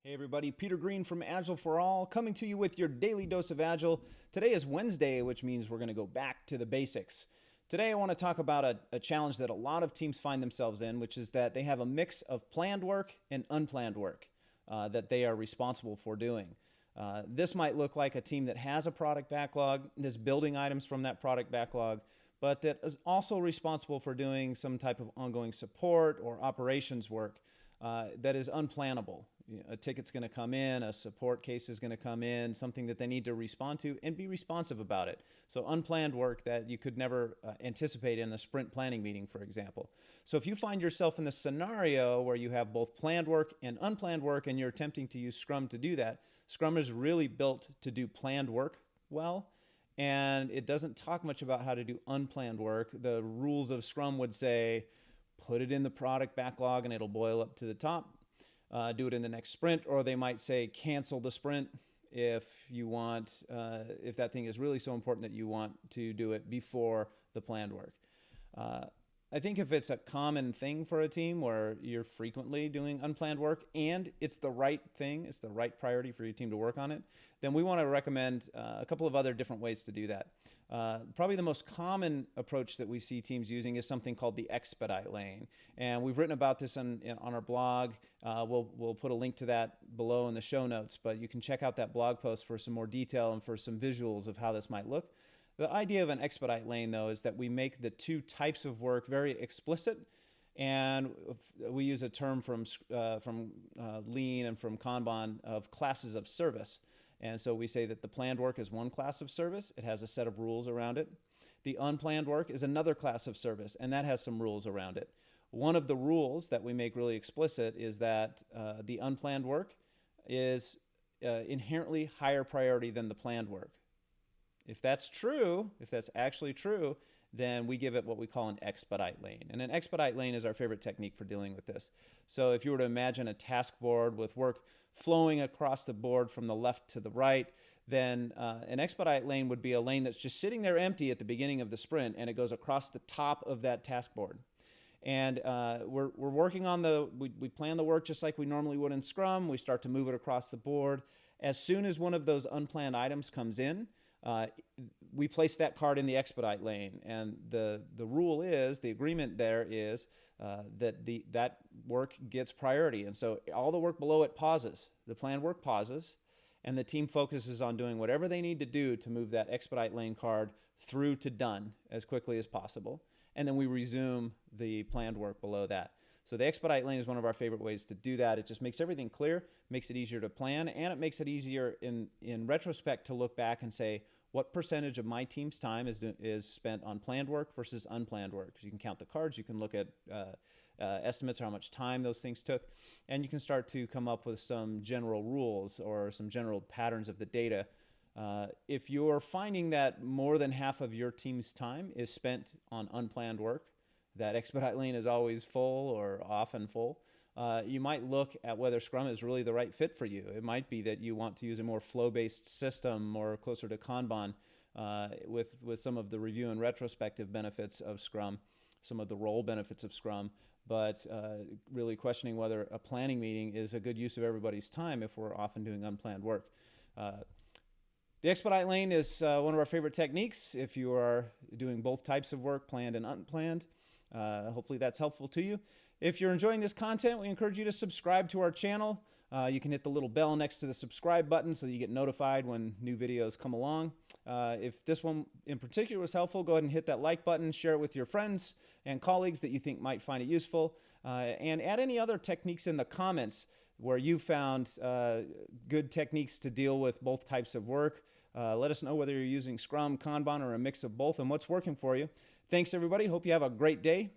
Hey everybody, Peter Green from Agile for All, coming to you with your daily dose of Agile. Today is Wednesday, which means we're going to go back to the basics. Today I want to talk about a challenge that a lot of teams find themselves in, which is that they have a mix of planned work and unplanned work that they are responsible for doing. This might look like a team that has a product backlog, that's building items from that product backlog, but that is also responsible for doing some type of ongoing support or operations work that is unplannable. A ticket's going to come in, a support case is going to come in, something that they need to respond to and be responsive about it. So unplanned work that you could never anticipate in a sprint planning meeting, for example. So if you find yourself in the scenario where you have both planned work and unplanned work and you're attempting to use Scrum to do that, Scrum is really built to do planned work well. And it doesn't talk much about how to do unplanned work. The rules of Scrum would say, put it in the product backlog and it'll boil up to the top. Do it in the next sprint, or they might say cancel the sprint if you want, if that thing is really so important that you want to do it before the planned work. I think if it's a common thing for a team where you're frequently doing unplanned work and it's the right thing, it's the right priority for your team to work on it, then we want to recommend a couple of other different ways to do that. Probably the most common approach that we see teams using is something called the Expedite lane. And we've written about this on our blog. We'll put a link to that below in the show notes, but you can check out that blog post for some more detail and for some visuals of how this might look. The idea of an expedite lane, though, is that we make the two types of work very explicit, and we use a term from Lean and from Kanban of classes of service. And so we say that the planned work is one class of service. It has a set of rules around it. The unplanned work is another class of service, and that has some rules around it. One of the rules that we make really explicit is that the unplanned work is inherently higher priority than the planned work. If that's true, if that's actually true, then we give it what we call an expedite lane. And an expedite lane is our favorite technique for dealing with this. So if you were to imagine a task board with work flowing across the board from the left to the right, then an expedite lane would be a lane that's just sitting there empty at the beginning of the sprint, and it goes across the top of that task board. And we're working on we plan the work just like we normally would in Scrum. We start to move it across the board. As soon as one of those unplanned items comes in, we place that card in the expedite lane, and the rule is, the agreement there is that work gets priority, and so all the work below it pauses. The planned work pauses, and the team focuses on doing whatever they need to do to move that expedite lane card through to done as quickly as possible, and then we resume the planned work below that. So the expedite lane is one of our favorite ways to do that. It just makes everything clear, makes it easier to plan, and it makes it easier in retrospect to look back and say, what percentage of my team's time is spent on planned work versus unplanned work? Because you can count the cards, you can look at estimates of how much time those things took, and you can start to come up with some general rules or some general patterns of the data. If you're finding that more than half of your team's time is spent on unplanned work, that expedite lane is always full or often full, you might look at whether Scrum is really the right fit for you. It might be that you want to use a more flow-based system, more closer to Kanban, with some of the review and retrospective benefits of Scrum, some of the role benefits of Scrum, but really questioning whether a planning meeting is a good use of everybody's time if we're often doing unplanned work. The expedite lane is one of our favorite techniques if you are doing both types of work, planned and unplanned. Hopefully that's helpful to you. If you're enjoying this content, we encourage you to subscribe to our channel. You can hit the little bell next to the subscribe button so that you get notified when new videos come along. If this one in particular was helpful, go ahead and hit that like button, share it with your friends and colleagues that you think might find it useful, and add any other techniques in the comments where you found good techniques to deal with both types of work. Let us know whether you're using Scrum, Kanban, or a mix of both and what's working for you. Thanks, everybody. Hope you have a great day.